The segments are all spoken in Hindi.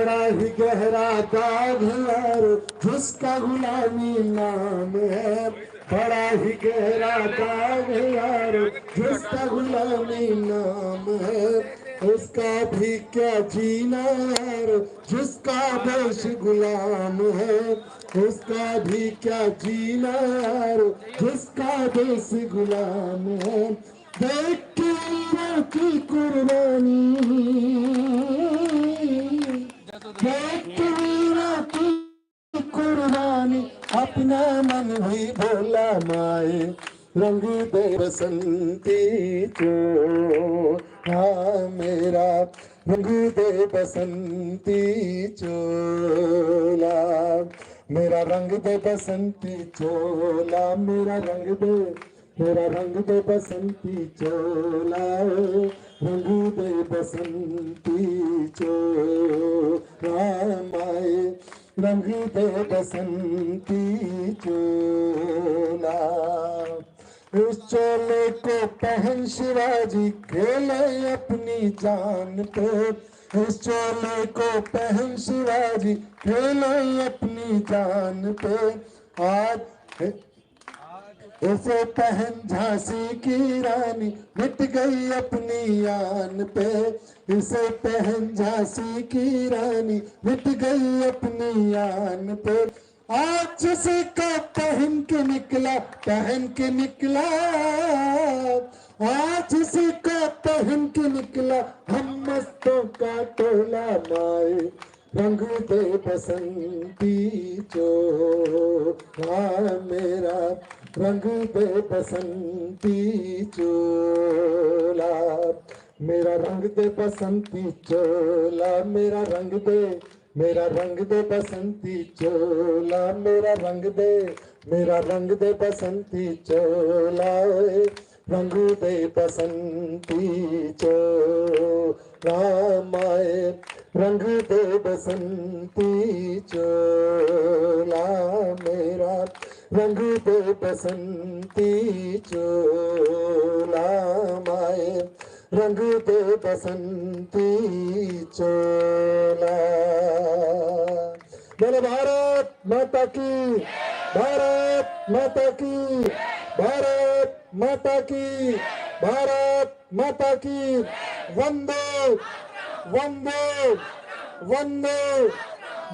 बड़ा ही गहरा दाग है यारो जिसका गुलामी नाम है। बड़ा ही गहरा दाग है यारो जिसका गुलामी नाम है। उसका भी क्या जीना यारो जिसका देश गुलाम है। उसका भी क्या जीना यारो जिसका देश गुलाम है। देख के वीरों की कुर्बानी, देख के वीरों की कुर्बानी, अपना मन भी भोला माए। रंग दे बसंती चोला मेरा, रंग दे बसंती चोला मेरा, रंग दे बसंती चोला मेरा, रंग दे मेरा, रंग दे बसंती चोला, रंग दे बसंती चोला माए, रंग दे बसंती चोला। उस चोले को पहन शिवाजी खेले अपनी जान पे। इस चोले को पहन शिवाजी खेले अपनी जान पे। आज उसे पहन झांसी की रानी मिट गई अपनी आन पे। इसे पहन झांसी की रानी मिट गई अपनी आन पे। आज उसे का पहन के निकला, पहन के निकला, आज उसे का पहन के निकला हम मस्तों का टोला माए। रंग दे बसंती चोला मेरा, रंग दे बसंती चोला मेरा, रंग दे बसंती चोला मेरा, रंग दे मेरा, रंग दे बसंती चोला मेरा, रंग दे मेरा, रंग दे बसंती चोला, रंग दे बसंती चोला माए। रंग दे बसंती चोला मेरा, रंग दे बसंती चोला माए, रंग दे बसंती चोला। बोलो भारत माता की, भारत माता की, भारत माता की, भारत माता की। वंदे वंदे वंदे।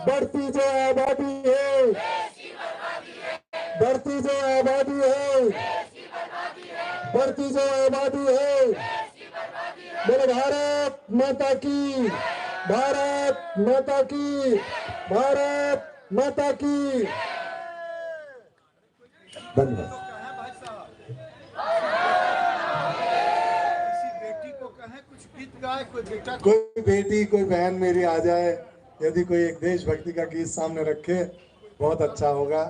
बढ़ती जो आबादी है, बढ़ती जो आबादी है, बढ़ती जो आबादी है। बोलो भारत माता की, भारत माता की, भारत माता की। धन्यवाद। कोई बेटी कोई बहन मेरी आ जाए, यदि कोई एक देशभक्ति का गीत सामने रखे बहुत अच्छा होगा।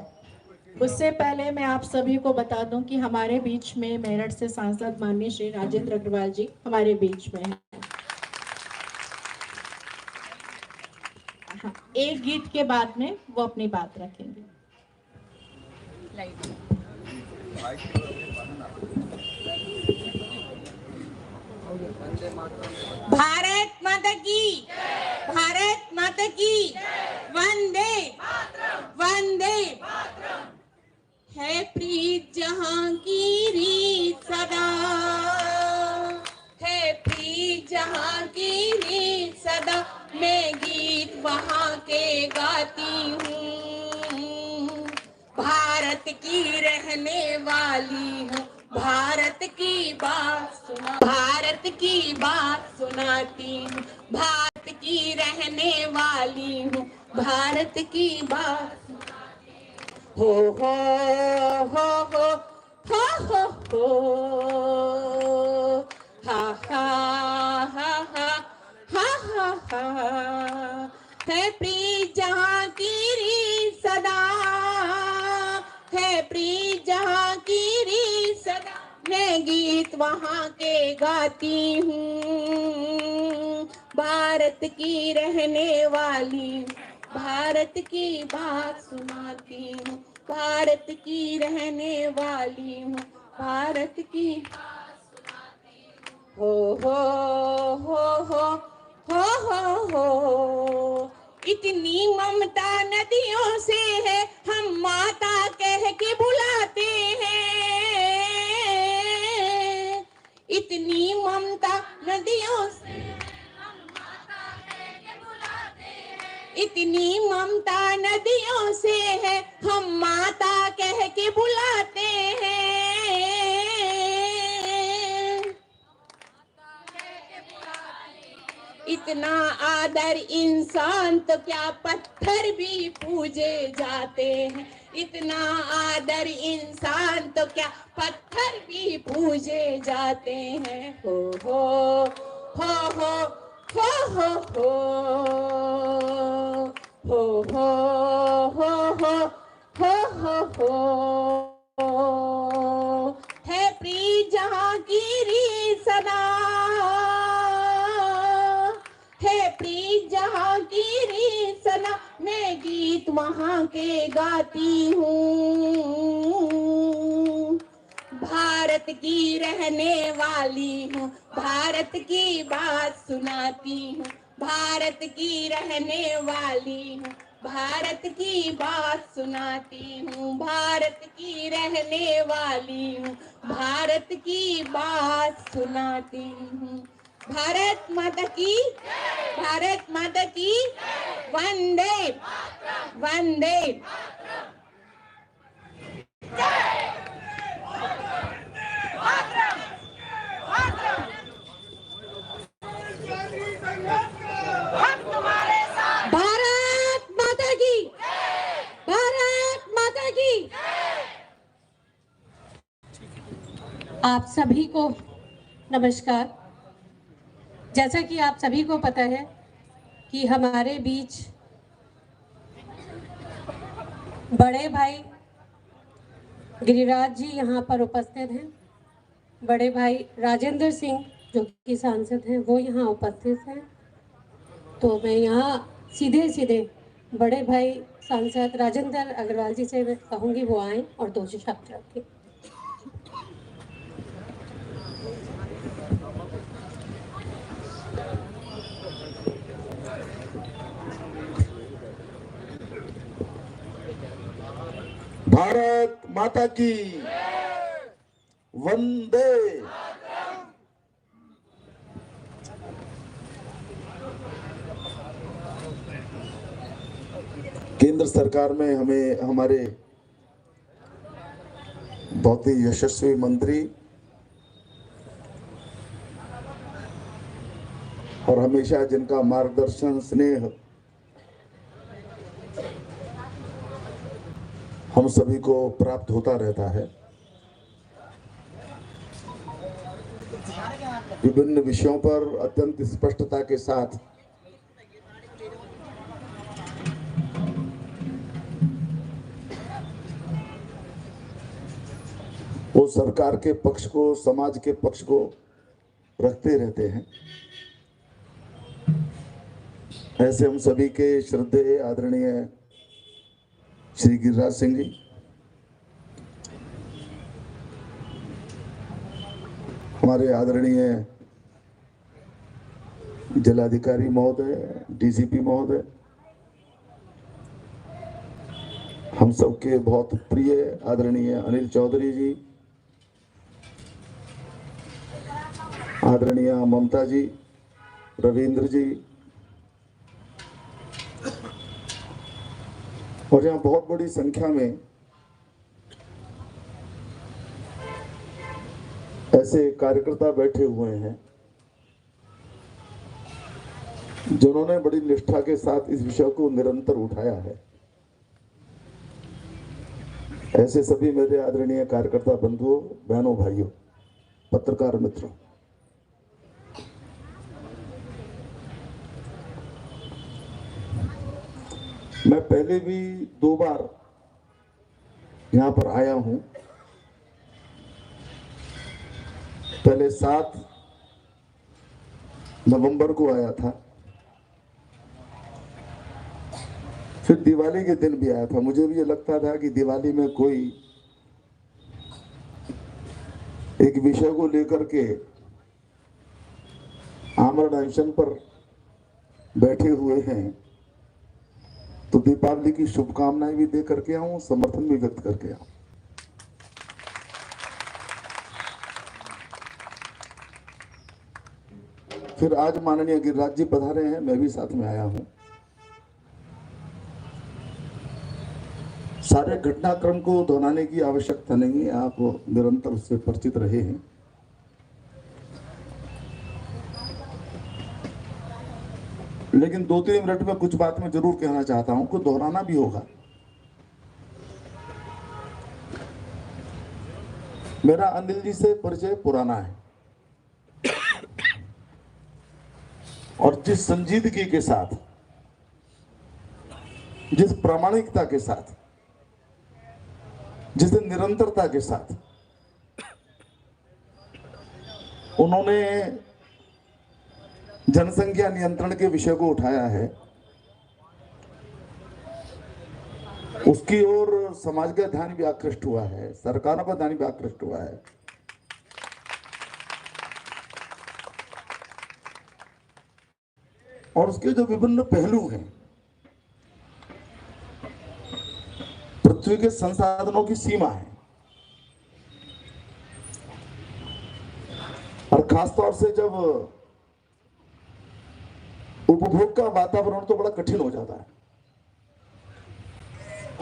उससे पहले मैं आप सभी को बता दूं कि हमारे बीच में मेरठ से सांसद माननीय श्री राजेंद्र अग्रवाल जी हमारे बीच में हैं। एक गीत के बाद में वो अपनी बात रखेंगे। भारत माता की, भारत माता की, वंदे वंदे। है प्रीत जहां की रीत सदा, है प्रीत जहां की रीत सदा। मैं गीत वहां के गाती हूँ, भारत की रहने वाली हूँ। भारत की बात सुना, भारत की बात सुनाती हूँ। भारत की रहने वाली हूँ, भारत की बात। हो हो हो हो हो हो हा हा हा हा हा हा हा। है प्रीत जहाँ की रीत सदा, है प्रीत जहाँ की रीत सदा। मैं गीत वहाँ के गाती हूँ, भारत की रहने वाली, भारत की बात सुनाती हूँ। भारत की रहने वाली हूँ, भारत की हो हो हो हो हो हो हो इतनी ममता नदियों से है, हम माता कह के बुलाते हैं। इतनी ममता नदियों से, इतनी ममता नदियों से है, हम माता कह के बुलाते हैं। इतना आदर इंसान तो क्या पत्थर भी पूजे जाते हैं। इतना आदर इंसान तो क्या पत्थर भी पूजे जाते हैं। हो हो हो हो हो हो हो हो हो हो हो हो हो है प्रीत जहाँ की रीत सदा, है प्रीत जहाँ की रीत सदा, मैं गीत वहाँ के गाती हूँ। भारत की रहने वाली हूँ, भारत की बात सुनाती हूँ। भारत की रहने वाली हूँ, भारत की बात सुनाती हूँ। भारत की रहने वाली हूँ, भारत की बात सुनाती हूँ। भारत माता की, भारत माता की, वंदे वंदे। भारत माता की, भारत माता की। आप सभी को नमस्कार। जैसा कि आप सभी को पता है कि हमारे बीच बड़े भाई गिरिराज जी यहाँ पर उपस्थित हैं। बड़े भाई राजेंद्र सिंह जो कि सांसद हैं वो यहाँ उपस्थित हैं। तो मैं यहाँ सीधे सीधे बड़े भाई सांसद राजेंद्र अग्रवाल जी से कहूँगी वो आएँ और दो शब्द रखें। भारत माता की, वंदे। केंद्र सरकार में हमें हमारे बहुत ही यशस्वी मंत्री और हमेशा जिनका मार्गदर्शन स्नेह हम सभी को प्राप्त होता रहता है, विभिन्न विषयों पर अत्यंत स्पष्टता के साथ वो सरकार के पक्ष को, समाज के पक्ष को रखते रहते हैं। ऐसे हम सभी के श्रद्धेय आदरणीय श्री गिरिराज सिंह जी, हमारे आदरणीय जिलाधिकारी महोदय, डीसीपी महोदय, हम सबके बहुत प्रिय आदरणीय अनिल चौधरी जी, आदरणीय ममता जी, रविंद्र जी, और यहाँ बहुत बड़ी संख्या में ऐसे कार्यकर्ता बैठे हुए हैं जिन्होंने बड़ी निष्ठा के साथ इस विषय को निरंतर उठाया है। ऐसे सभी मेरे आदरणीय कार्यकर्ता बंधुओं, बहनों, भाइयों, पत्रकार मित्रों, मैं पहले भी 2 बार यहाँ पर आया हूँ। पहले 7 नवंबर को आया था, फिर दिवाली के दिन भी आया था। मुझे भी ये लगता था कि दिवाली में कोई एक विषय को लेकर के आमरण अनशन पर बैठे हुए हैं तो दीपावली की शुभकामनाएं भी दे करके आऊं, समर्थन भी व्यक्त करके आऊं। फिर आज माननीय गिरिराज जी पधारे हैं, मैं भी साथ में आया हूं। सारे घटनाक्रम को दोहराने की आवश्यकता नहीं है, आप निरंतर उससे परिचित रहे हैं। लेकिन 2-3 मिनट में कुछ बात मैं जरूर कहना चाहता हूं, कुछ दोहराना भी होगा। मेरा अनिल जी से परिचय पुराना है और जिस संजीदगी के साथ, जिस प्रामाणिकता के साथ, जिस निरंतरता के साथ उन्होंने जनसंख्या नियंत्रण के विषय को उठाया है, उसकी ओर समाज का ध्यान भी आकृष्ट हुआ है, सरकारों का ध्यान भी आकृष्ट हुआ है। और उसके जो विभिन्न पहलू हैं, पृथ्वी के संसाधनों की सीमा है और खासतौर से जब उपभोग का वातावरण तो बड़ा कठिन हो जाता है।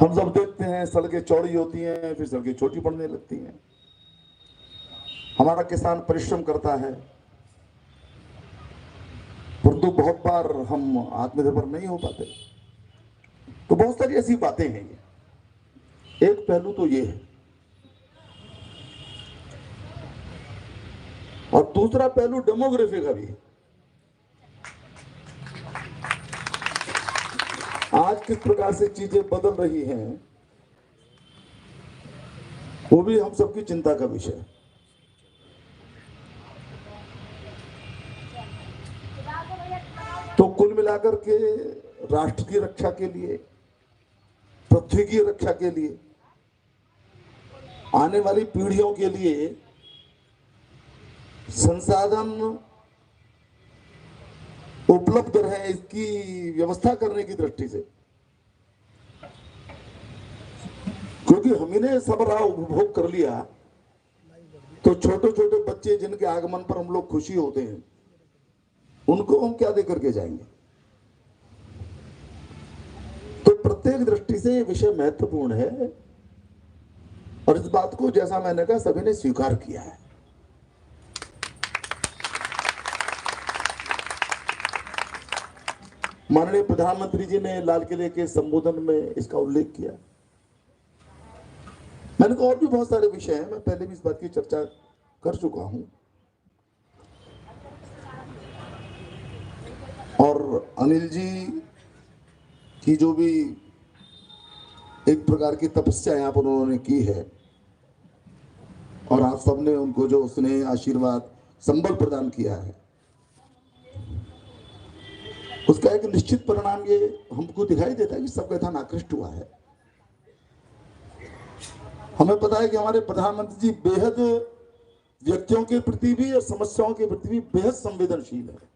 हम जब देखते हैं सड़कें चौड़ी होती हैं, फिर सड़कें छोटी पड़ने लगती हैं। हमारा किसान परिश्रम करता है, परंतु बहुत बार हम आत्मनिर्भर नहीं हो पाते। तो बहुत सारी ऐसी बातें हैं। एक पहलू तो ये है और दूसरा पहलू डेमोग्राफी का भी है। आज किस प्रकार से चीजें बदल रही हैं, वो भी हम सबकी चिंता का विषय है। तो कुल मिलाकर के राष्ट्र की रक्षा के लिए, पृथ्वी की रक्षा के लिए, आने वाली पीढ़ियों के लिए संसाधन उपलब्ध रहे, इसकी व्यवस्था करने की दृष्टि से, क्योंकि हमने ने सब राह उपभोग कर लिया, तो छोटे छोटे बच्चे जिनके आगमन पर हम लोग खुशी होते हैं, उनको हम क्या दे करके जाएंगे। तो प्रत्येक दृष्टि से ये विषय महत्वपूर्ण है और इस बात को, जैसा मैंने कहा, सभी ने स्वीकार किया है। माननीय प्रधानमंत्री जी ने लाल किले के संबोधन में इसका उल्लेख किया। मैंने कहा और भी बहुत सारे विषय हैं, मैं पहले भी इस बात की चर्चा कर चुका हूं। और अनिल जी की जो भी एक प्रकार की तपस्या यहाँ पर उन्होंने की है और आप सबने उनको जो स्नेह, आशीर्वाद, संबल प्रदान किया है, उसका एक निश्चित परिणाम ये हमको दिखाई देता है कि सबका ध्यान आकृष्ट हुआ है। हमें पता है कि हमारे प्रधानमंत्री जी बेहद व्यक्तियों के प्रति भी और समस्याओं के प्रति भी बेहद संवेदनशील है।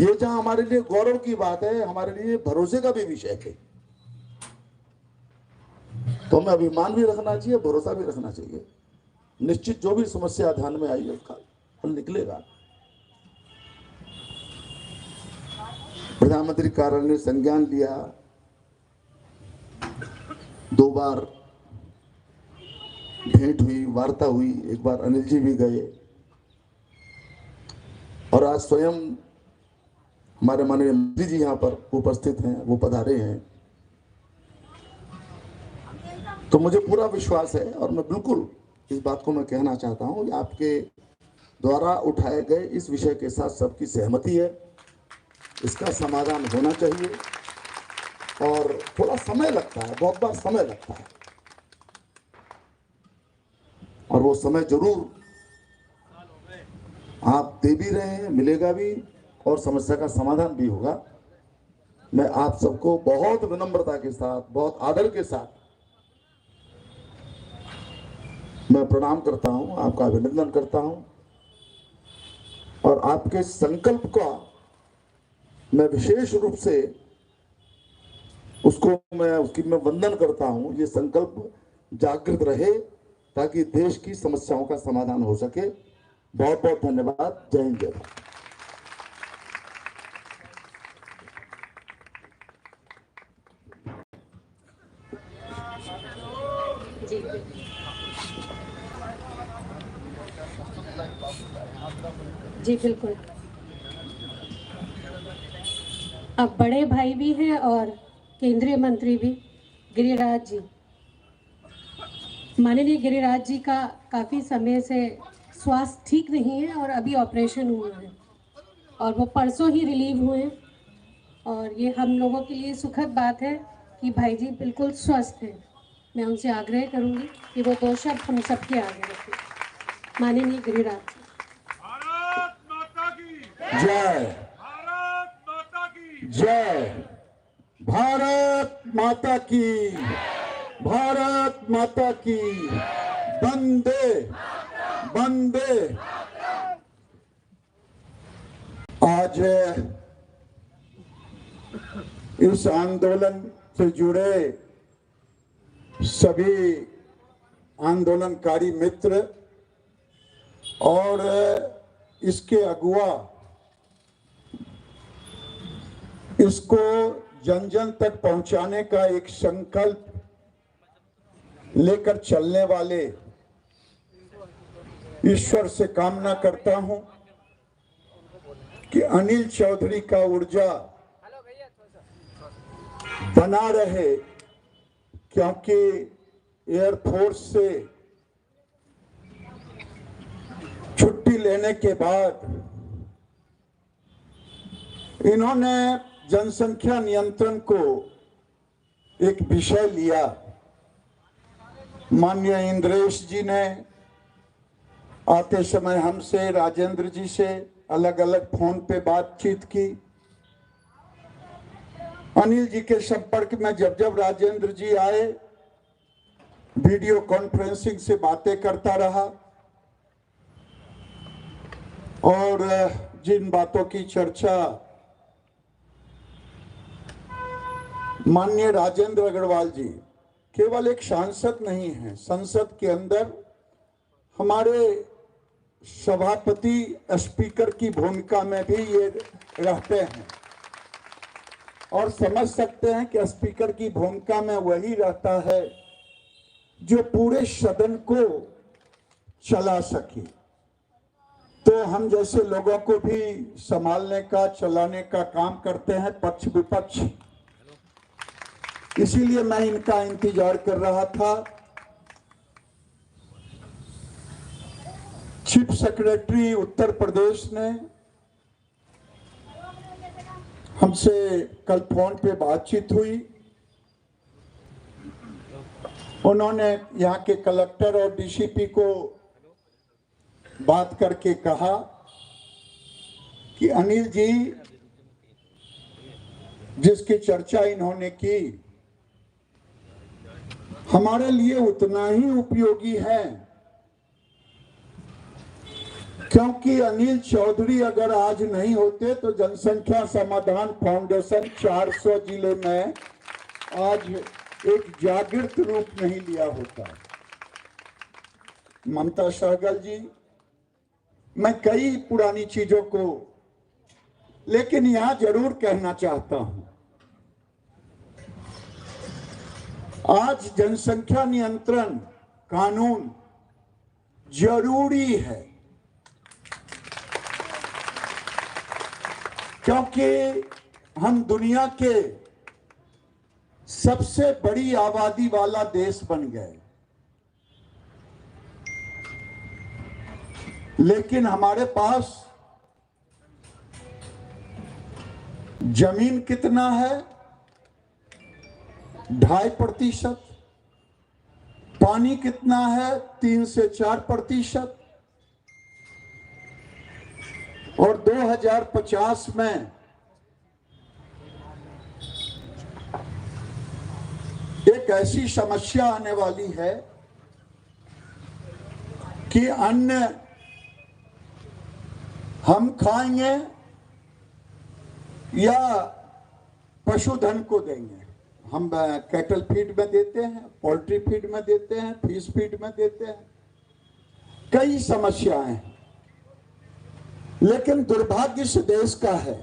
ये जहां हमारे लिए गौरव की बात है, हमारे लिए भरोसे का भी विषय है। तो हमें अभिमान भी रखना चाहिए, भरोसा भी रखना चाहिए। निश्चित जो भी समस्या ध्यान में आई है उसका हल निकलेगा। प्रधानमंत्री कार्यालय ने संज्ञान लिया, 2 बार भेंट हुई, वार्ता हुई, एक बार अनिल जी भी गए और आज स्वयं हमारे माननीय मंत्री जी यहाँ पर उपस्थित हैं, वो पधारे हैं। तो मुझे पूरा विश्वास है और मैं बिल्कुल इस बात को मैं कहना चाहता हूँ कि आपके द्वारा उठाए गए इस विषय के साथ सबकी सहमति है। इसका समाधान होना चाहिए और थोड़ा समय लगता है, बहुत बार समय लगता है और वो समय जरूर आप दे भी रहे हैं, मिलेगा भी और समस्या का समाधान भी होगा। मैं आप सबको बहुत विनम्रता के साथ, बहुत आदर के साथ मैं प्रणाम करता हूं, आपका अभिनंदन करता हूं और आपके संकल्प का मैं विशेष रूप से उसकी मैं वंदन करता हूं। ये संकल्प जागृत रहे ताकि देश की समस्याओं का समाधान हो सके। बहुत बहुत धन्यवाद। जय हिंद, जय भारत। जी बिल्कुल। अब बड़े भाई भी हैं और केंद्रीय मंत्री भी, गिरिराज जी। माननीय गिरिराज जी का काफ़ी समय से स्वास्थ्य ठीक नहीं है और अभी ऑपरेशन हुआ है और वो परसों ही रिलीव हुए हैं। और ये हम लोगों के लिए सुखद बात है कि भाई जी बिल्कुल स्वस्थ हैं। मैं उनसे आग्रह करूंगी कि वो 2 शब्द हम सबके आगे रखें। माननीय गिरिराज जी। भारत माता की जय। भारत माता की जय। भारत माता की। भारत माता की। वंदे वंदे। आज इस आंदोलन से जुड़े सभी आंदोलनकारी मित्र और इसके अगुवा इसको जन जन तक पहुंचाने का एक संकल्प लेकर चलने वाले ईश्वर से कामना करता हूं कि अनिल चौधरी का ऊर्जा बना रहे, क्योंकि एयरफोर्स से छुट्टी लेने के बाद इन्होंने जनसंख्या नियंत्रण को एक विषय लिया। माननीय इंद्रेश जी ने आते समय हमसे, राजेंद्र जी से अलग अलग फोन पे बातचीत की। अनिल जी के संपर्क में जब जब राजेंद्र जी आए, वीडियो कॉन्फ्रेंसिंग से बातें करता रहा और जिन बातों की चर्चा माननीय राजेंद्र अग्रवाल जी केवल एक सांसद नहीं है, संसद के अंदर हमारे सभापति स्पीकर की भूमिका में भी ये रहते हैं और समझ सकते हैं कि स्पीकर की भूमिका में वही रहता है जो पूरे सदन को चला सके। तो हम जैसे लोगों को भी संभालने का, चलाने का काम करते हैं, पक्ष विपक्ष। इसीलिए मैं इनका इंतजार कर रहा था। चीफ सेक्रेटरी उत्तर प्रदेश ने हमसे कल फोन पे बातचीत हुई। उन्होंने यहाँ के कलेक्टर और डीसीपी को बात करके कहा कि अनिल जी जिसकी चर्चा इन्होंने की हमारे लिए उतना ही उपयोगी है, क्योंकि अनिल चौधरी अगर आज नहीं होते तो जनसंख्या समाधान फाउंडेशन 400 जिले में आज एक जागृत रूप नहीं लिया होता। ममता सहगल जी, मैं कई पुरानी चीजों को लेकिन यहां जरूर कहना चाहता हूं, आज जनसंख्या नियंत्रण कानून जरूरी है, क्योंकि हम दुनिया के सबसे बड़ी आबादी वाला देश बन गए, लेकिन हमारे पास जमीन कितना है? 2.5%। पानी कितना है? 3 से 4%। और 2050 में एक ऐसी समस्या आने वाली है कि अन्न हम खाएंगे या पशुधन को देंगे। हम कैटल फीड में देते हैं, पोल्ट्री फीड में देते हैं, फिश फीड में देते हैं, कई समस्याएं हैं। लेकिन दुर्भाग्य इस देश का है,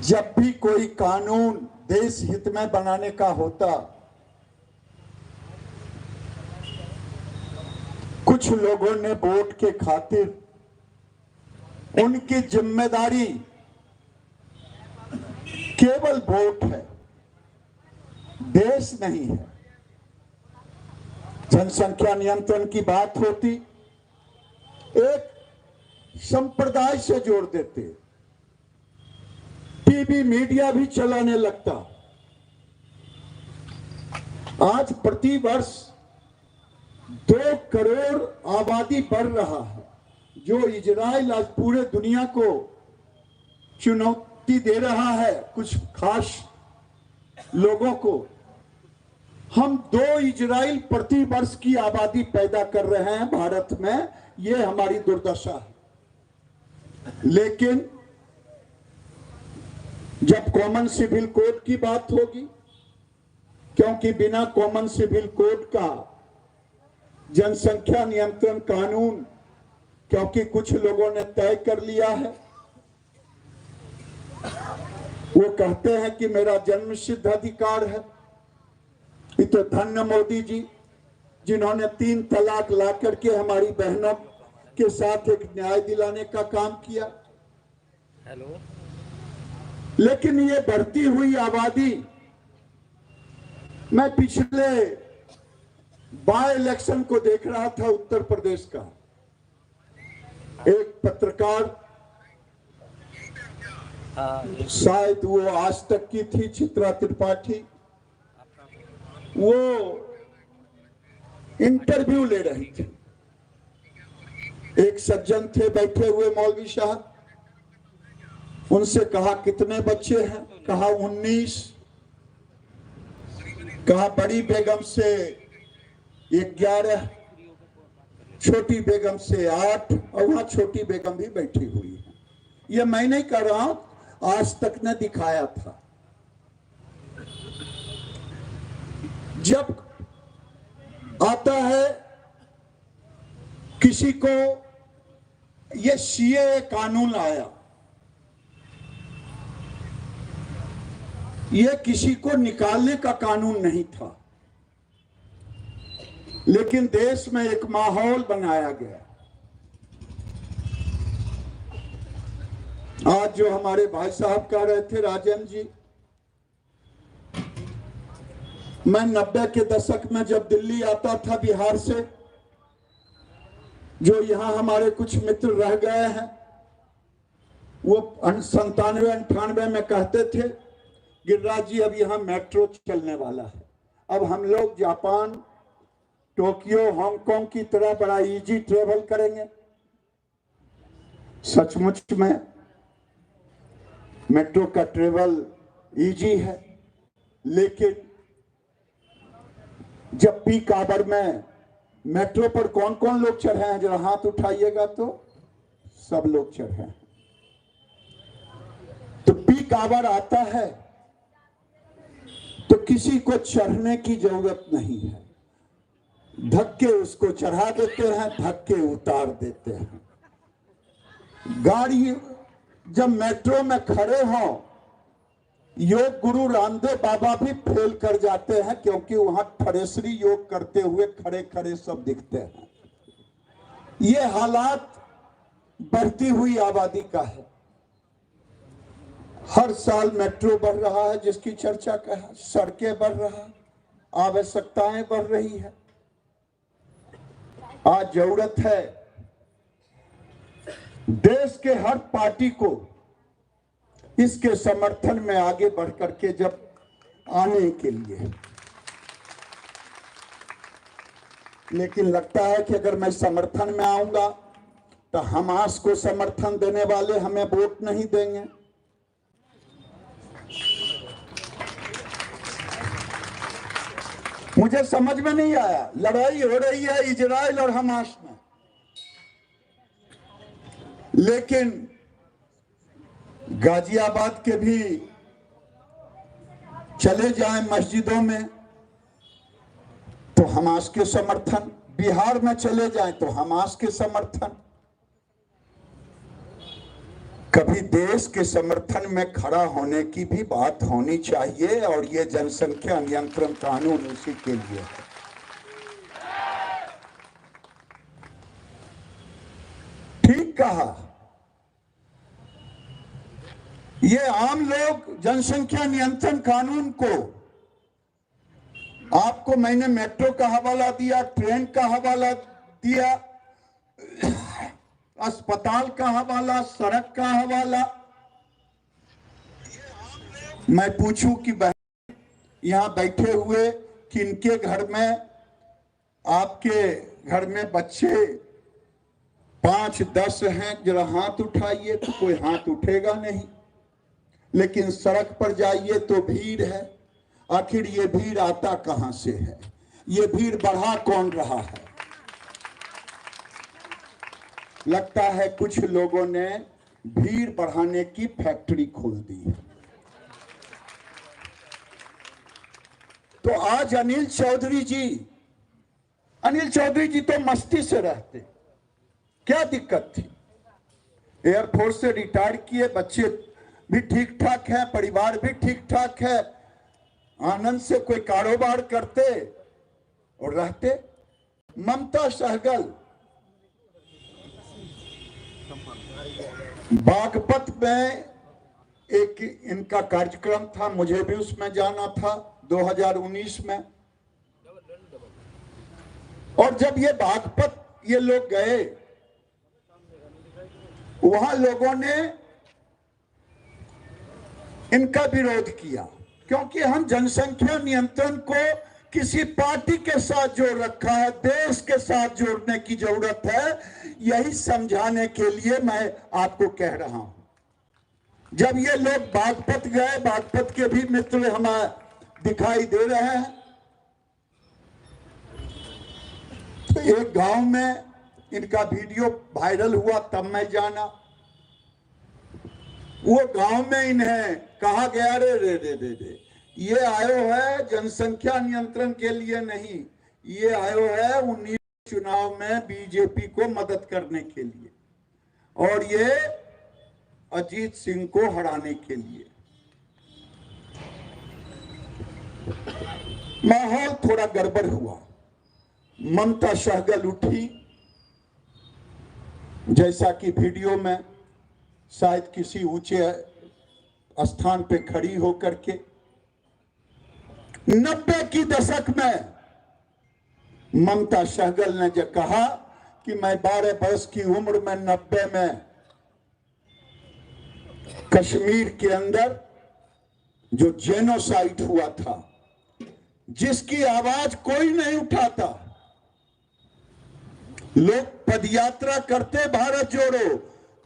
जब भी कोई कानून देश हित में बनाने का होता, कुछ लोगों ने वोट के खातिर उनकी जिम्मेदारी केवल वोट है, देश नहीं है। जनसंख्या नियंत्रण की बात होती, एक संप्रदाय से जोड़ देते, टीवी मीडिया भी चलाने लगता। आज प्रति वर्ष 2 करोड़ आबादी बढ़ रहा है, जो इजराइल आज पूरे दुनिया को चुनौती दे रहा है, कुछ खास लोगों को। हम 2 इजराइल प्रति वर्ष की आबादी पैदा कर रहे हैं भारत में, ये हमारी दुर्दशा है। लेकिन जब कॉमन सिविल कोड की बात होगी, क्योंकि बिना कॉमन सिविल कोड का जनसंख्या नियंत्रण कानून, क्योंकि कुछ लोगों ने तय कर लिया है, वो कहते हैं कि मेरा जन्म सिद्ध अधिकार है। ये तो धन्य मोदी जी, जिन्होंने 3 तलाक ला करके हमारी बहनों के साथ एक न्याय दिलाने का काम किया। लेकिन ये बढ़ती हुई आबादी, मैं पिछले बाय इलेक्शन को देख रहा था उत्तर प्रदेश का। एक पत्रकार, शायद वो आज तक की थी, चित्रा त्रिपाठी, वो इंटरव्यू ले रही थी। एक सज्जन थे बैठे हुए मौलवी साहब, उनसे कहा कितने बच्चे हैं, कहा 19। कहा बड़ी बेगम से 11, छोटी बेगम से 8, और वहां छोटी बेगम भी बैठी हुई है। ये मैं नहीं कर रहा हूं, आज तक ने दिखाया था। जब आता है किसी को, ये सीएए कानून आया, ये किसी को निकालने का कानून नहीं था, लेकिन देश में एक माहौल बनाया गया। आज जो हमारे भाई साहब कह रहे थे, राजन जी, मैं 90 के दशक में जब दिल्ली आता था बिहार से, जो यहां हमारे कुछ मित्र रह गए हैं, वो 97-98 में कहते थे, गिरिराज जी अब यहां मेट्रो चलने वाला है, अब हम लोग जापान, टोक्यो, हांगकांग की तरह बड़ा इजी ट्रेवल करेंगे। सचमुच में मेट्रो का ट्रेवल इजी है, लेकिन जब पीक आवर में मेट्रो पर कौन कौन लोग चढ़े हैं, जरा हाथ उठाइएगा तो सब लोग चढ़े हैं। तो पीक आवर आता है तो किसी को चढ़ने की जरूरत नहीं है, धक्के उसको चढ़ा देते हैं, धक्के उतार देते हैं। गाड़ी जब मेट्रो में खड़े हो, योग गुरु रामदेव बाबा भी फेल कर जाते हैं, क्योंकि वहां थरेसरी योग करते हुए खड़े खड़े सब दिखते हैं। ये हालात बढ़ती हुई आबादी का है। हर साल मेट्रो बढ़ रहा है, जिसकी चर्चा का है, सड़कें बढ़ रहा है, आवश्यकताएं बढ़ रही है। आज जरूरत है देश के हर पार्टी को इसके समर्थन में आगे बढ़ करके जब आने के लिए। लेकिन लगता है कि अगर मैं समर्थन में आऊंगा तो हमास को समर्थन देने वाले हमें वोट नहीं देंगे। मुझे समझ में नहीं आया, लड़ाई हो रही है इजराइल और हमास में, लेकिन गाजियाबाद के भी चले जाएं मस्जिदों में तो हमास के समर्थन, बिहार में चले जाएं तो हमास के समर्थन। कभी देश के समर्थन में खड़ा होने की भी बात होनी चाहिए, और ये जनसंख्या नियंत्रण कानून उसी के लिए है। ठीक कहा, ये आम लोग जनसंख्या नियंत्रण कानून को, आपको मैंने मेट्रो का हवाला दिया, ट्रेन का हवाला दिया, अस्पताल का हवाला, सड़क का हवाला। मैं पूछूं कि बहन यहां बैठे हुए किनके घर में, आपके घर में बच्चे 5-10 हैं, जरा हाथ उठाइए। तो कोई हाथ उठेगा नहीं। लेकिन सड़क पर जाइए तो भीड़ है। आखिर ये भीड़ आता कहां से है? ये भीड़ बढ़ा कौन रहा है? लगता है कुछ लोगों ने भीड़ बढ़ाने की फैक्ट्री खोल दी है। तो आज अनिल चौधरी जी तो मस्ती से रहते, क्या दिक्कत थी? एयरफोर्स से रिटायर किए, बच्चे भी ठीक ठाक है, परिवार भी ठीक ठाक है, आनंद से कोई कारोबार करते और रहते। ममता सहगल बागपत में एक इनका कार्यक्रम था, मुझे भी उसमें जाना था 2019 में। और जब ये बागपत ये लोग गए, वहां लोगों ने इनका विरोध किया, क्योंकि हम जनसंख्या नियंत्रण को किसी पार्टी के साथ जोड़ रखा है, देश के साथ जोड़ने की जरूरत है। यही समझाने के लिए मैं आपको कह रहा हूं। जब ये लोग बागपत गए, बागपत के भी मित्र हमें दिखाई दे रहे हैं, तो एक गांव में इनका वीडियो वायरल हुआ, तब मैं जाना। वो गांव में इन्हें कहा गया, रे ये आयो है जनसंख्या नियंत्रण के लिए नहीं, ये आयो है 19 चुनाव में बीजेपी को मदद करने के लिए, और ये अजीत सिंह को हराने के लिए। माहौल थोड़ा गड़बड़ हुआ। ममता सहगल उठी, जैसा कि वीडियो में शायद किसी ऊंचे स्थान पे खड़ी होकर के 90 की दशक में ममता सहगल ने जो कहा कि मैं 12 वर्ष की उम्र में 90 में कश्मीर के अंदर जो जेनोसाइड हुआ था, जिसकी आवाज कोई नहीं उठाता, लोग पदयात्रा करते भारत जोड़ो,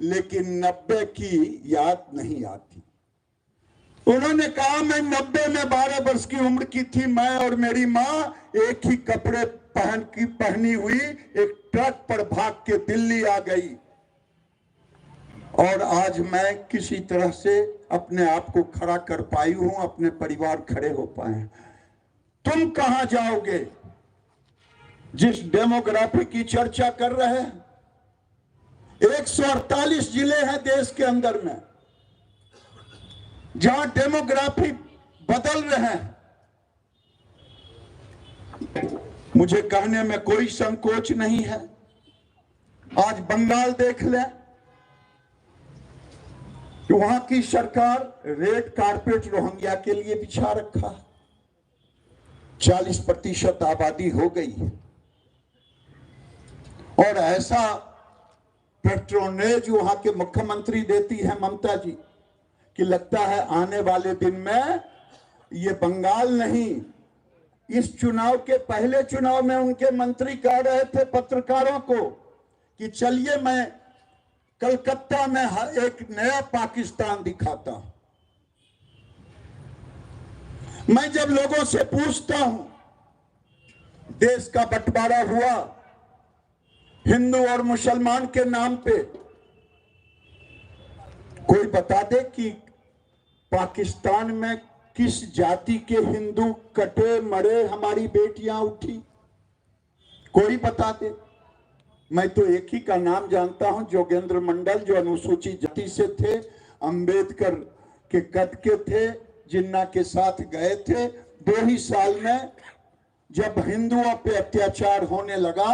लेकिन 90 की याद नहीं आती। उन्होंने कहा मैं 90 में 12 वर्ष की उम्र की थी, मैं और मेरी माँ एक ही कपड़े पहनी हुई एक ट्रक पर भाग के दिल्ली आ गई, और आज मैं किसी तरह से अपने आप को खड़ा कर पाई हूं, अपने परिवार खड़े हो पाए। तुम कहां जाओगे? जिस डेमोग्राफी की चर्चा कर रहे हैं, 148 जिले हैं देश के अंदर में, जहां डेमोग्राफी बदल रहे हैं। मुझे कहने में कोई संकोच नहीं है। आज बंगाल देख लें, वहां की सरकार रेड कारपेट रोहिंग्या के लिए बिछा रखा है। 40% आबादी हो गई है, और ऐसा पेट्रोनेज वहां के मुख्यमंत्री देती है ममता जी कि लगता है आने वाले दिन में ये बंगाल नहीं, इस चुनाव के पहले चुनाव में उनके मंत्री कह रहे थे पत्रकारों को कि चलिए मैं कलकत्ता में एक नया पाकिस्तान दिखाता हूं। मैं जब लोगों से पूछता हूं, देश का बंटवारा हुआ हिंदू और मुसलमान के नाम पे, कोई बता दे कि पाकिस्तान में किस जाति के हिंदू कटे मरे हमारी बेटियां उठी? कोई बता दे। मैं तो एक ही का नाम जानता हूं, जोगेंद्र मंडल, जो अनुसूचित जाति से थे, अंबेडकर के कद के थे, जिन्ना के साथ गए थे। 2 ही साल में जब हिंदुओं पे अत्याचार होने लगा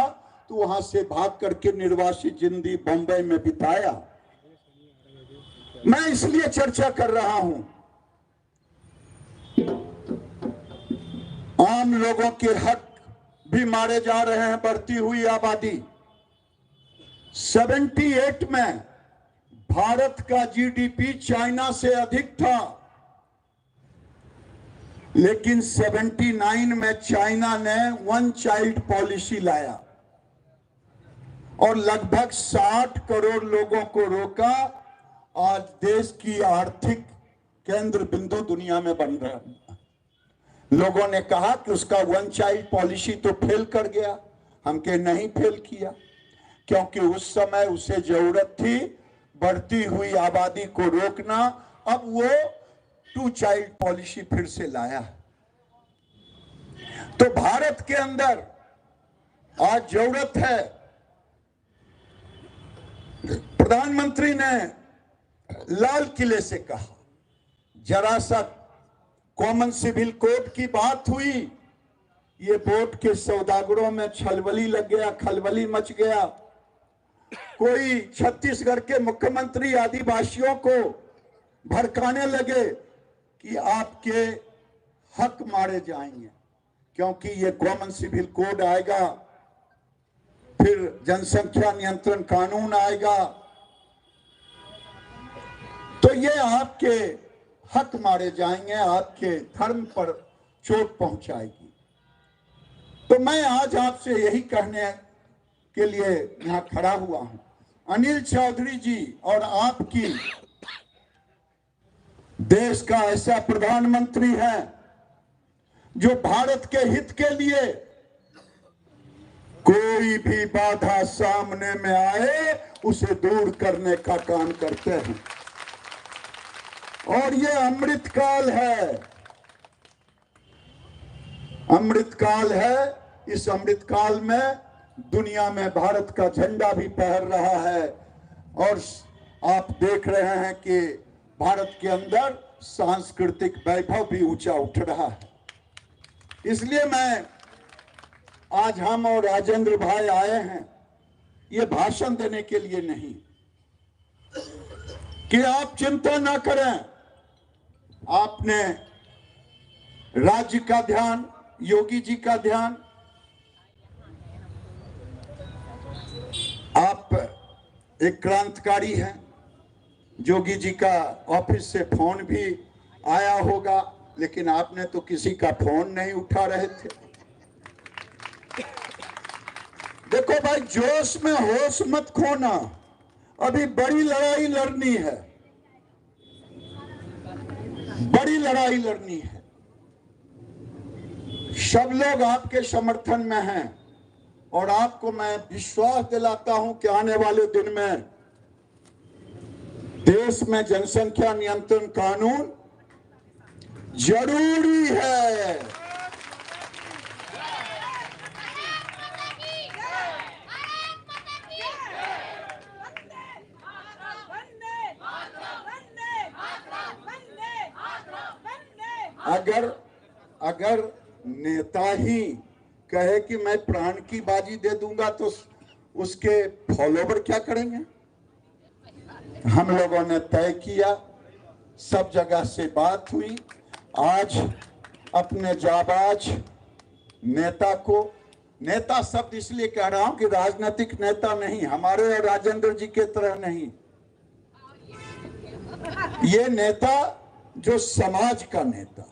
तो वहां से भाग करके निर्वासित जिंदगी बम्बई में बिताया। मैं इसलिए चर्चा कर रहा हूं, आम लोगों के हक भी मारे जा रहे हैं। बढ़ती हुई आबादी, 78 में भारत का जीडीपी चाइना से अधिक था, लेकिन 79 में चाइना ने 1 चाइल्ड पॉलिसी लाया और लगभग 60 करोड़ लोगों को रोका। आज देश की आर्थिक केंद्र बिंदु दुनिया में बन रहा है। लोगों ने कहा कि उसका 1 चाइल्ड पॉलिसी तो फेल कर गया। हम के नहीं फेल किया, क्योंकि उस समय उसे जरूरत थी बढ़ती हुई आबादी को रोकना। अब वो 2 चाइल्ड पॉलिसी फिर से लाया। तो भारत के अंदर आज जरूरत है, प्रधानमंत्री ने लाल किले से कहा, जरा सा कॉमन सिविल कोड की बात हुई, ये बोट के सौदागरों में छलबली लग गया, खलबली मच गया। कोई छत्तीसगढ़ के मुख्यमंत्री आदिवासियों को भड़काने लगे कि आपके हक मारे जाएंगे, क्योंकि ये कॉमन सिविल कोड आएगा, फिर जनसंख्या नियंत्रण कानून आएगा, तो ये आपके हक मारे जाएंगे, आपके धर्म पर चोट पहुंचाएगी। तो मैं आज आपसे यही कहने के लिए यहां खड़ा हुआ हूं। अनिल चौधरी जी और आपकी देश का ऐसा प्रधानमंत्री है जो भारत के हित के लिए कोई भी बाधा सामने में आए उसे दूर करने का काम करते हैं। और ये अमृत काल है, अमृत काल है। इस अमृत काल में दुनिया में भारत का झंडा भी फहर रहा है और आप देख रहे हैं कि भारत के अंदर सांस्कृतिक वैभव भी ऊंचा उठ रहा है। इसलिए मैं आज हम और राजेंद्र भाई आए हैं ये भाषण देने के लिए नहीं कि आप चिंता ना करें। आपने राज्य का ध्यान, योगी जी का ध्यान, आप एक क्रांतिकारी हैं। योगी जी का ऑफिस से फोन भी आया होगा, लेकिन आपने तो किसी का फोन नहीं उठा रहे थे। देखो भाई, जोश में होश मत खोना, अभी बड़ी लड़ाई लड़नी है, बड़ी लड़ाई लड़नी है। सब लोग आपके समर्थन में हैं और आपको मैं विश्वास दिलाता हूं कि आने वाले दिन में देश में जनसंख्या नियंत्रण कानून जरूरी है। अगर नेता ही कहे कि मैं प्राण की बाजी दे दूंगा तो उसके फॉलोवर क्या करेंगे? हम लोगों ने तय किया, सब जगह से बात हुई। आज अपने जाबाज नेता को, नेता शब्द इसलिए कह रहा हूं कि राजनीतिक नेता नहीं, हमारे और राजेंद्र जी के तरह नहीं, ये नेता जो समाज का नेता।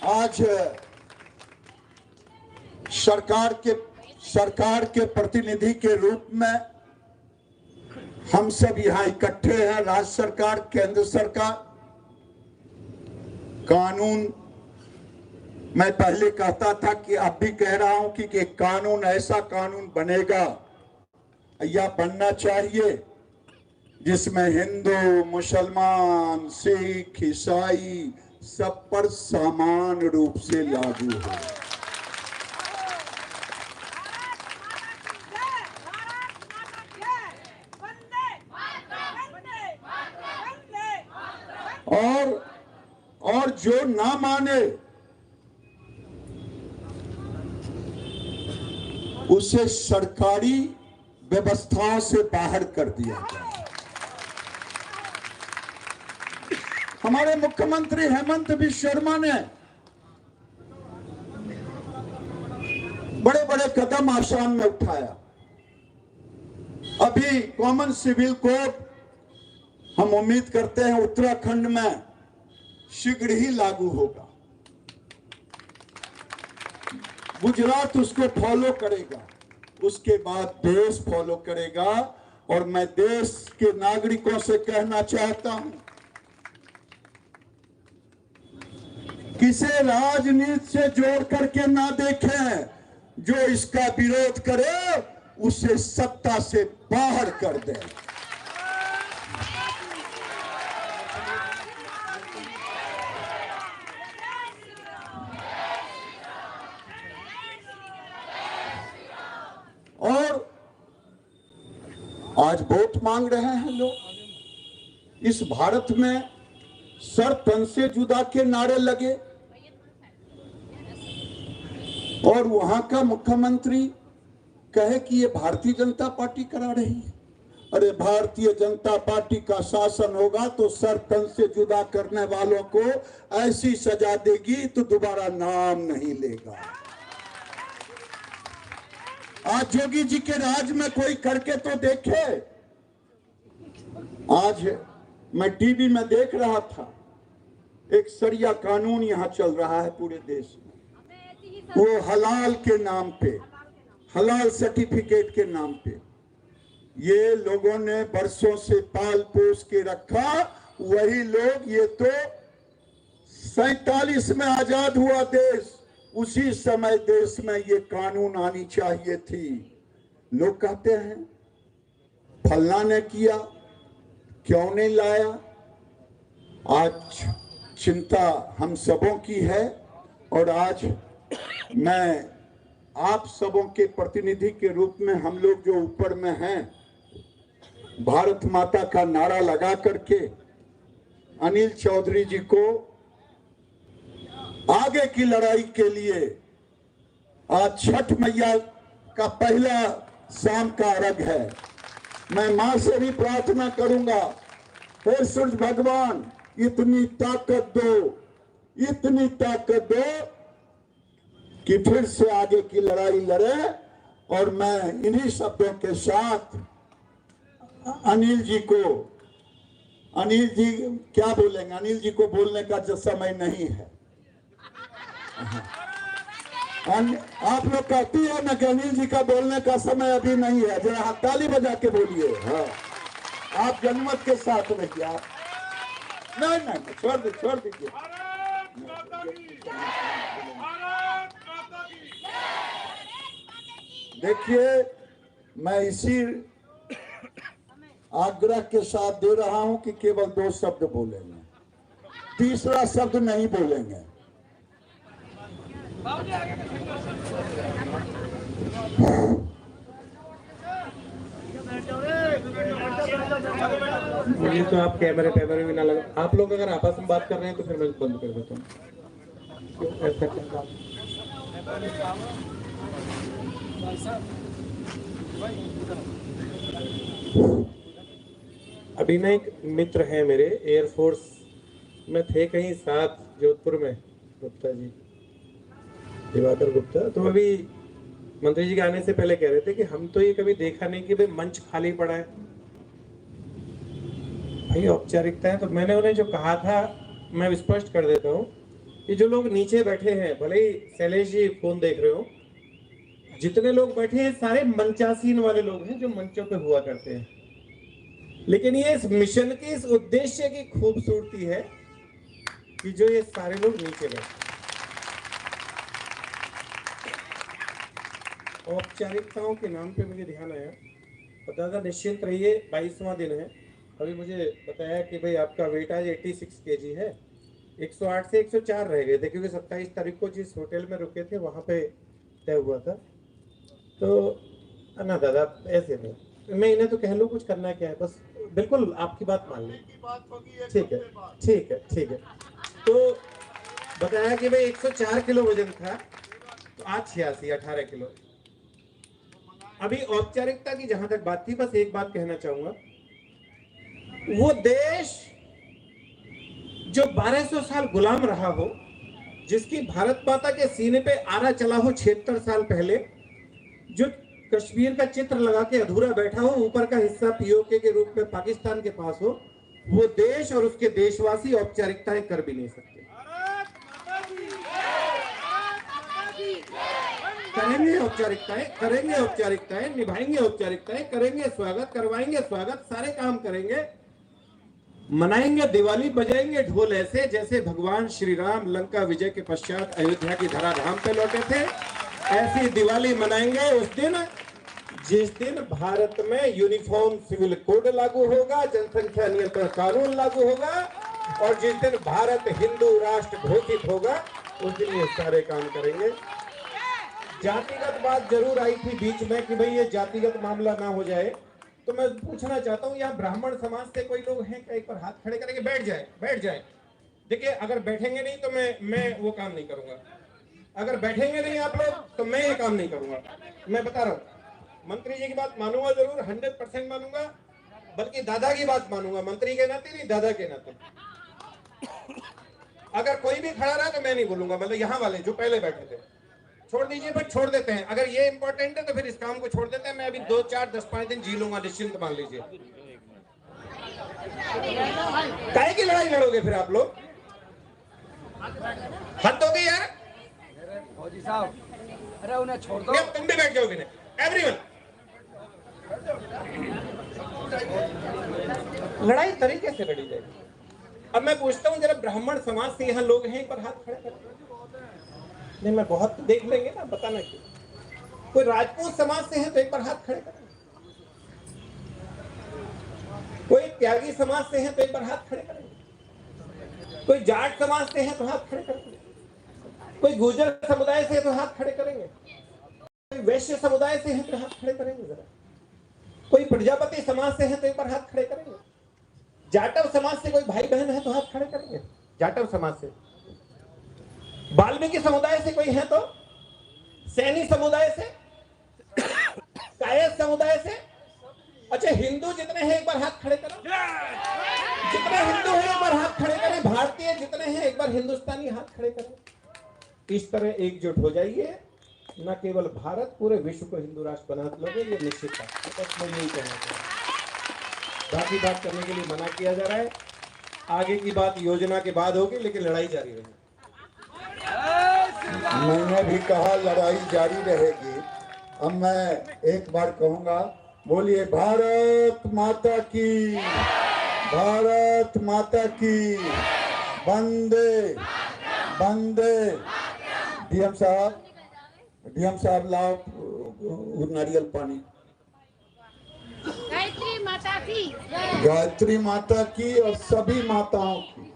आज सरकार के प्रतिनिधि के रूप में हम सब यहां इकट्ठे हैं। राज्य सरकार, केंद्र सरकार, कानून, मैं पहले कहता था कि अब भी कह रहा हूं कि कानून, ऐसा कानून बनेगा या बनना चाहिए जिसमें हिंदू, मुसलमान, सिख, ईसाई सब पर समान रूप से लागू है। और जो ना माने उसे सरकारी व्यवस्थाओं से बाहर कर दिया जाए। हमारे मुख्यमंत्री हेमंत बिस्वा शर्मा ने बड़े बड़े कदम आसाम में उठाया। अभी कॉमन सिविल कोड हम उम्मीद करते हैं उत्तराखंड में शीघ्र ही लागू होगा। गुजरात उसको फॉलो करेगा, उसके बाद देश फॉलो करेगा। और मैं देश के नागरिकों से कहना चाहता हूं, किसे राजनीति से जोड़ करके ना देखें। जो इसका विरोध करे उसे सत्ता से बाहर कर दे। और आज वोट मांग रहे हैं लोग। इस भारत में सर तन से जुदा के नारे लगे और वहां का मुख्यमंत्री कहे कि ये भारतीय जनता पार्टी करा रही है। अरे भारतीय जनता पार्टी का शासन होगा तो सर तन से जुदा करने वालों को ऐसी सजा देगी तो दोबारा नाम नहीं लेगा। आज योगी जी के राज में कोई करके तो देखे। आज मैं टीवी में देख रहा था, एक सरिया कानून यहां चल रहा है पूरे देश में। वो हलाल के नाम पे, हलाल सर्टिफिकेट के नाम पे ये लोगों ने बरसों से पाल पोस के रखा। वही लोग, ये तो 47 में आजाद हुआ देश, उसी समय देश में ये कानून आनी चाहिए थी। लोग कहते हैं फलना ने किया, क्यों नहीं लाया। आज चिंता हम सबों की है और आज मैं आप सबों के प्रतिनिधि के रूप में, हम लोग जो ऊपर में हैं, भारत माता का नारा लगा करके अनिल चौधरी जी को आगे की लड़ाई के लिए आज छठ मैया का पहला शाम का अर्घ है। मैं मां से भी प्रार्थना करूंगा, हे सूरज भगवान इतनी ताकत दो, इतनी ताकत दो कि फिर से आगे की लड़ाई लड़े। और मैं इन्हीं शब्दों के साथ अनिल जी को, अनिल जी क्या बोलेंगे, अनिल जी को बोलने का जो समय नहीं है। आप लोग कहती है ना कि अनिल जी का बोलने का समय अभी नहीं है, जरा ताली बजा के बोलिए। हाँ, आप जनमत के साथ रहिए। आप नहीं छोड़ दीजिए। भारत माता की, भारत माता की। देखिए, मैं इसी आग्रह के साथ दे रहा हूं कि केवल 2 शब्द बोलेंगे, तीसरा शब्द नहीं बोलेंगे। मुझे तो आप कैमरे भी ना लगा। आप लोग अगर आपस में बात कर रहे हैं तो फिर मैं बंद कर देता हूँ। ऐसा करना। अभी ना एक मित्र है मेरे, एयरफोर्स में थे कहीं साथ जोधपुर में, गुप्ता जी, दिवाकर गुप्ता। तो अभी मंत्री जी के आने से पहले कह रहे थे कि हम तो ये कभी देखा नहीं कि भाई मंच खाली पड़ा है, भाई औपचारिकता है। तो मैंने उन्हें जो कहा था मैं स्पष्ट कर देता हूँ कि जो लोग नीचे बैठे हैं, भले ही शैलेश जी फोन देख रहे हो, जितने लोग बैठे हैं सारे मंचासीन वाले लोग हैं जो मंचों पे हुआ करते हैं। लेकिन ये इस मिशन की, इस उद्देश्य की खूबसूरती है कि जो ये सारे लोग नीचे बैठे। औपचारिकताओं के नाम पे मुझे ध्यान आया, और दादा निश्चिंत रहिए, 22वां दिन है अभी मुझे बताया कि भाई आपका वेट आज 86 केजी है। 108 से 104 रह गए थे क्योंकि 27 तारीख को जिस होटल में रुके थे वहाँ पे तय हुआ था। तो ना दादा ऐसे नहीं, मैं इन्हें तो कह लूँ कुछ करना क्या है, बस बिल्कुल आपकी बात मान ली। ठीक है ठीक है ठीक है। तो बताया कि भाई 104 किलो वजन था, तो आज 86 18 किलो। अभी औपचारिकता की जहां तक बात थी, बस एक बात कहना चाहूंगा, वो देश जो 1200 साल गुलाम रहा हो, जिसकी भारत माता के सीने पे आरा चला हो 76 साल पहले, जो कश्मीर का चित्र लगा के अधूरा बैठा हो, ऊपर का हिस्सा पीओके के रूप में पाकिस्तान के पास हो, वो देश और उसके देशवासी औपचारिकताएं कर भी नहीं सकते। करेंगे औपचारिकताएं, करेंगे औपचारिकताएं, निभाएंगे औपचारिकताएं, करेंगे स्वागत, करवाएंगे स्वागत, सारे काम करेंगे, मनाएंगे दिवाली, बजाएंगे ढोल ऐसे जैसे भगवान श्री राम लंका विजय के पश्चात अयोध्या की धराधाम पे लौटे थे। ऐसी दिवाली मनाएंगे उस दिन जिस दिन भारत में यूनिफॉर्म सिविल कोड लागू होगा, जनसंख्या नियंत्रण कानून लागू होगा, और जिस दिन भारत हिंदू राष्ट्र घोषित होगा, उस दिन ये सारे काम करेंगे। जातिगत बात जरूर आई थी बीच में कि भाई ये जातिगत मामला ना हो जाए, तो मैं पूछना चाहता हूँ यहाँ ब्राह्मण समाज से कोई लोग हैं क्या? एक बार हाथ खड़े करेंगे, बैठ जाए बैठ जाए। देखिए अगर बैठेंगे नहीं तो मैं वो काम नहीं करूंगा, अगर बैठेंगे नहीं आप लोग तो मैं ये काम नहीं करूंगा। मैं बता रहा हूँ, मंत्री जी की बात मानूंगा जरूर, 100% मानूंगा, बल्कि दादा की बात मानूंगा, मंत्री के नाते नहीं दादा के नाते। अगर कोई भी खड़ा रहा तो मैं नहीं बोलूंगा, मतलब यहाँ वाले जो पहले बैठे थे छोड़ दीजिए, पर छोड़ देते हैं। अगर ये इंपॉर्टेंट है तो फिर इस काम को छोड़ देते हैं। मैं अभी 2 4 10 5 दिन जी लूंगा, निश्चिंत मान लीजिए। काहे की लड़ाई लड़ोगे फिर आप लोग? हद हो गई यार। फौजी साहब, अरे उन्हें छोड़ दो। तुम भी बैठ जाओगे ना एवरीवन। लड़ाई तरीके से लड़ी जाएगी। अब मैं पूछता हूँ, जरा ब्राह्मण समाज से यहाँ लोग हैं, एक बार हाथ खड़े करें। नहीं, मैं बहुत देख लेंगे ना, बताना क्यों। कोई राजपूत समाज से है तो एक बार हाथ खड़े करें। कोई त्यागी समाज से है तो एक बार हाथ खड़े करेंगे। कोई जाट समाज से है तो हाथ खड़े करेंगे। कोई गुर्जर समुदाय से है तो हाथ खड़े करेंगे। कोई वैश्य समुदाय से है तो हाथ खड़े करेंगे जरा। कोई प्रजापति समाज से है तो एक बार हाथ खड़े करेंगे। जाटव समाज से कोई भाई बहन है तो हाथ खड़े करेंगे। जाटव समाज से, वाल्मीकि समुदाय से कोई है तो, सैनी समुदाय से, कायस्थ समुदाय से। अच्छा, हिंदू जितने हैं एक बार हाथ खड़े करो। जितने हिंदू हैं एक बार हाथ खड़े करें। भारतीय जितने हैं एक बार हिंदुस्तानी हाथ खड़े करें। इस तरह एकजुट हो जाइए, न केवल भारत, पूरे विश्व को हिंदू राष्ट्र बना लोगे, ये निश्चित है। बस मैं यही कहना चाहता हूं। बाकी बात करने के लिए मना किया जा रहा है। आगे की बात योजना के बाद होगी, लेकिन लड़ाई जारी रहेगी। मैंने भी कहा लड़ाई जारी रहेगी। अब मैं एक बार कहूंगा, बोलिए भारत माता की, भारत माता की, वंदे वंदे। डीएम साहब लाओ नारियल पानी। गायत्री माता की, गायत्री माता की और सभी माताओं की।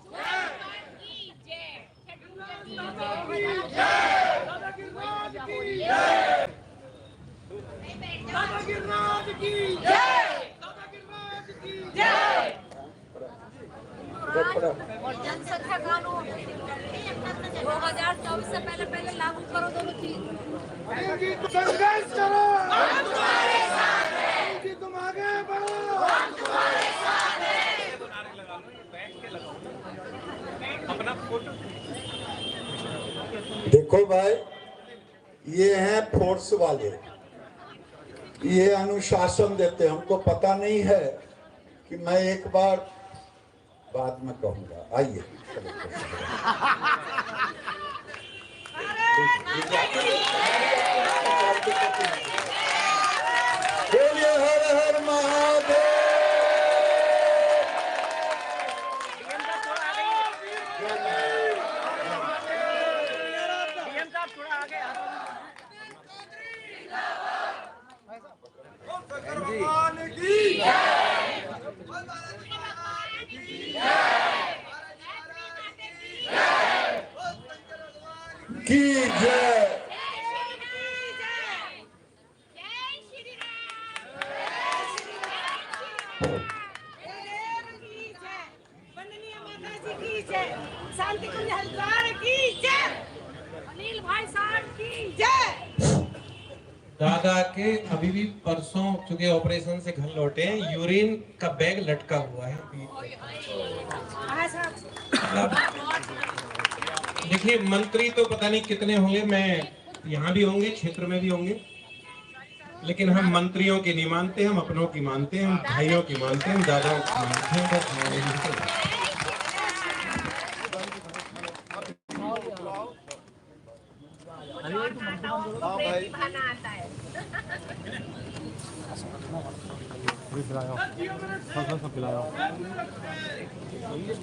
जनसंख्या कानून 2024 से पहले लागू करो दोनों चीज। संघर्ष करो, हम तुम्हारे साथ हैं। तुम आगे बढ़ो, हम तुम्हारे साथ हैं। अपना फोटो देखो भाई, ये हैं फोर्स वाले, ये अनुशासन देते। हमको पता नहीं है कि मैं एक बार बाद में कहूंगा। आइए बोलिए हर हर महादेव। भगवान की की जय। शांति कुंज हरिद्वार की जय। अनिल भाई साहब की जय। दादा के अभी भी परसों चूंकि ऑपरेशन से घर लौटे हैं, यूरिन का बैग लटका हुआ है। देखिए मंत्री तो पता नहीं कितने होंगे, मैं यहाँ भी होंगे, क्षेत्र में भी होंगे, लेकिन हम मंत्रियों की नहीं मानते, हम अपनों की मानते हैं, हम भाइयों की मानते हैं, हम दादाओं की मानते हैं।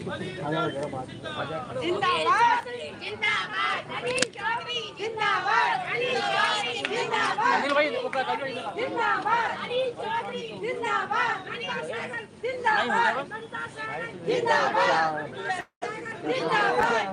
बस जिंदाबाद जिंदाबाद अनिल चौधरी जिंदाबाद अनिल चौधरी जिंदाबाद अनिल भाई जिंदाबाद अनिल चौधरी जिंदाबाद अनिल सागर जिंदाबाद ममता सागर जिंदाबाद जिंदाबाद